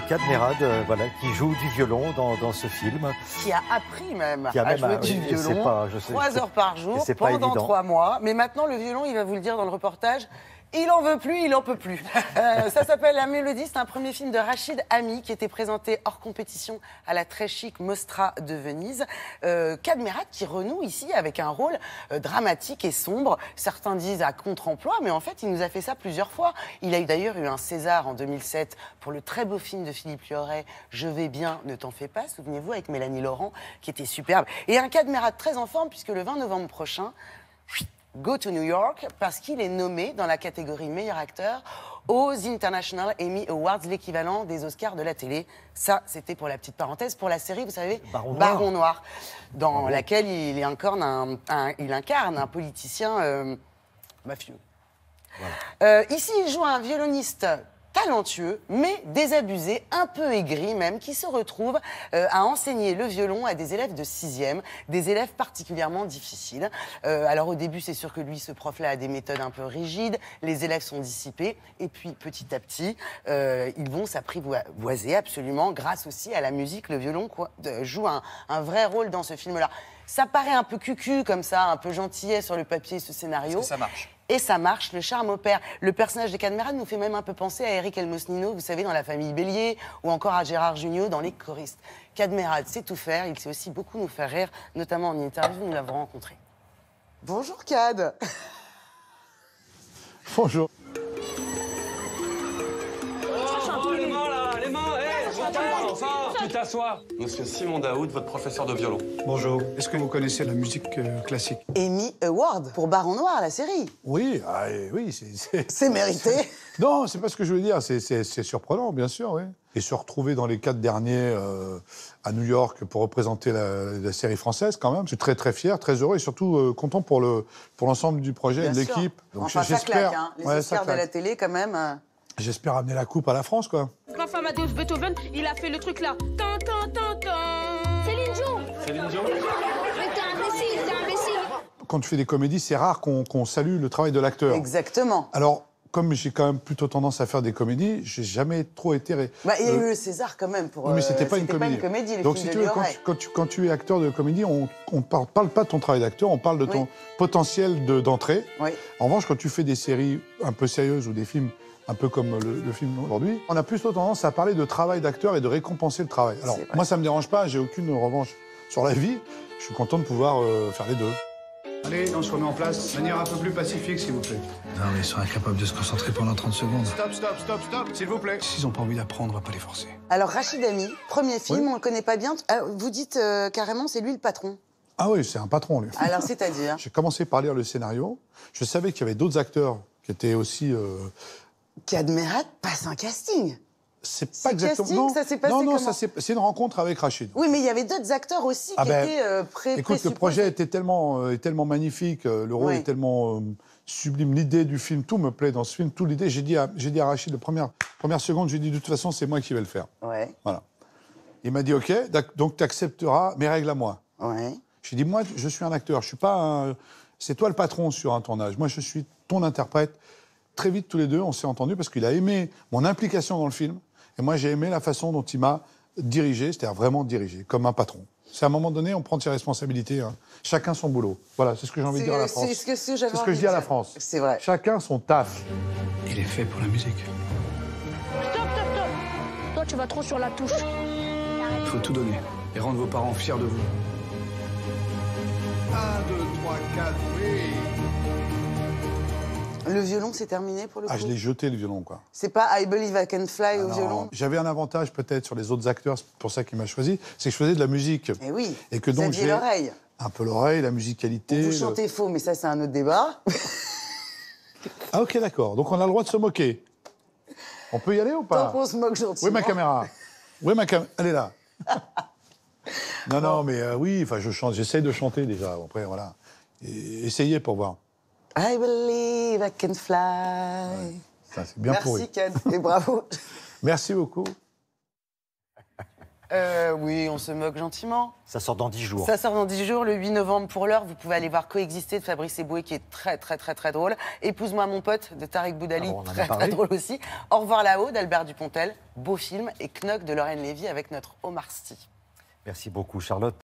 Kad Merad, voilà, qui joue du violon dans ce film. Qui a appris même Qui a à même jouer oui, du violon pas, je sais, 3 heures par jour pendant 3 mois. Mais maintenant, le violon, il va vous le dire dans le reportage, il en veut plus, il en peut plus. Ça s'appelle La Mélodie, c'est un premier film de Rachid Ami qui était présenté hors compétition à la très chic Mostra de Venise. Kad Merad qui renoue ici avec un rôle dramatique et sombre. Certains disent à contre-emploi, mais en fait, il nous a fait ça plusieurs fois. Il a d'ailleurs eu un César en 2007 pour le très beau film de Philippe Liorret, Je vais bien, ne t'en fais pas, souvenez-vous, avec Mélanie Laurent, qui était superbe. Et un Kad Merad très en forme, puisque le 20 novembre prochain, Go to New York, parce qu'il est nommé dans la catégorie meilleur acteur aux International Emmy Awards, l'équivalent des Oscars de la télé. Ça, c'était pour la petpetite parenthèse, pour la série, vous savez, Baron Noir, dans laquelle il incarne un politicien mafieux. Voilà. Ici, il joue un violoniste talentueux, mais désabusé, un peu aigri même, qui se retrouve à enseigner le violon à des élèves de 6e, des élèves particulièrement difficiles. Alors au début, c'est sûr que lui, ce prof-là, a des méthodes un peu rigides, les élèves sont dissipés, et puis petit à petit, ils vont s'apprivoiser absolument, grâce aussi à la musique. Le violon joue un vrai rôle dans ce film-là. Ça paraît un peu cucu comme ça, un peu gentillet sur le papier, ce scénario. Parce que ça marche. Et ça marche, le charme opère. Le personnage de Kad Merad nous fait même un peu penser à Eric Elmosnino, vous savez, dans La Famille Bélier, ou encore à Gérard Jugnot dans Les Choristes. Kad Merad sait tout faire, il sait aussi beaucoup nous faire rire, notamment en interview, nous l'avons rencontré. Bonjour Kad. Bonjour. Tu t'assois. Monsieur Simon Daoud, votre professeur de violon. Bonjour. Est-ce que vous connaissez la musique classique? Emmy Award pour Baron Noir, la série. Oui, oui, c'est mérité. Non, c'est pas ce que je veux dire. C'est surprenant, bien sûr, oui. Et se retrouver dans les 4 derniers à New York pour représenter la série française, quand même. Je suis très, très fier, très heureux et surtout content pour l'ensemble du projet et de l'équipe. Enfin, ça claque, hein. Les Oscars de la télé, quand même. J'espère amener la coupe à la France, quoi. Graf Amadeus Beethoven, il a fait le truc là. Tan, tan, tan, tan. Céline Dion. Mais t'es imbécile. Quand tu fais des comédies, c'est rare qu'on salue le travail de l'acteur. Exactement. Alors, comme j'ai quand même plutôt tendance à faire des comédies, j'ai jamais trop été... il y a eu le César quand même pour... Oui, mais c'était pas une comédie. Donc, si tu veux, quand tu es acteur de comédie, on ne parle pas de ton travail d'acteur, on parle de ton potentiel d'entrée. Oui. En revanche, quand tu fais des séries un peu sérieuses ou des films un peu comme le film aujourd'hui, on a plutôt tendance à parler de travail d'acteur et de récompenser le travail. Alors, moi, ça me dérange pas, j'ai aucune revanche sur la vie. Je suis content de pouvoir faire les deux. Allez, on se remet en place, de manière un peu plus pacifique, s'il vous plaît. Non, mais ils sont incapables de se concentrer pendant 30 secondes. Stop, s'il vous plaît. S'ils n'ont pas envie d'apprendre, on va pas les forcer. Alors, Rachid Ami, premier film, on le connaît pas bien. Vous dites carrément, c'est lui le patron. Ah oui, c'est un patron, lui. Alors, c'est-à-dire? J'ai commencé par lire le scénario. Je savais qu'il y avait d'autres acteurs qui étaient aussi... Kad Merad passe un casting. C'est pas exactement... Casting, ça s'est passé comment? C'est une rencontre avec Rachid. Oui, mais il y avait d'autres acteurs aussi qui étaient Écoute, le projet était tellement magnifique, le rôle est tellement sublime, l'idée du film, tout me plaît dans ce film, toute l'idée. J'ai dit à Rachid, la première seconde, j'ai dit de toute façon, c'est moi qui vais le faire. Ouais. Voilà. Il m'a dit, OK, donc tu accepteras mes règles à moi. Ouais. J'ai dit, moi, je suis un acteur, je suis pas c'est toi le patron sur un tournage. Moi, je suis ton interprète. Très vite, tous les deux, on s'est entendus parce qu'il a aimé mon implication dans le film. Et moi, j'ai aimé la façon dont il m'a dirigé, c'est-à-dire vraiment dirigé, comme un patron. C'est à un moment donné, on prend ses responsabilités. Hein. Chacun son boulot. Voilà, c'est ce que j'ai envie de dire à la France. C'est ce que je dis à la France. C'est vrai. Chacun son taf. Il est fait pour la musique. Stop. Toi, tu vas trop sur la touche. Il faut tout donner et rendre vos parents fiers de vous. 1, 2, 3, 4, oui. Le violon, c'est terminé pour le coup? Ah, je l'ai jeté, le violon, quoi. C'est pas I Believe I Can Fly au violon? J'avais un avantage peut-être sur les autres acteurs, c'est pour ça qu'il m'a choisi, c'est que je faisais de la musique. Et oui, et que donc j'ai l'oreille. Un peu l'oreille, la musicalité. Vous chantez faux, mais ça, c'est un autre débat. Ah, ok, d'accord. Donc on a le droit de se moquer. On peut y aller ou pas? Tant qu'on se moque gentiment. Oui, ma caméra. Oui, ma caméra. Elle est là. Non, mais oui, enfin, je chante. J'essaye de chanter déjà. Après, voilà. Et essayez pour voir. I believe I can fly. Ouais, ça, c'est bien pourri. Merci, Kad, et bravo. Merci beaucoup. Oui, on se moque gentiment. Ça sort dans 10 jours. Ça sort dans 10 jours, le 8 novembre pour l'heure. Vous pouvez aller voir Coexister de Fabrice Eboué, qui est très, très, très, très drôle. Épouse-moi mon pote de Tariq Boudali, Ah bon, on en a très, parlé. très drôle aussi. Au revoir là-haut d'Albert Dupontel, beau film. Et Knock de Lorraine Lévy avec notre Omar Sy. Merci beaucoup, Charlotte.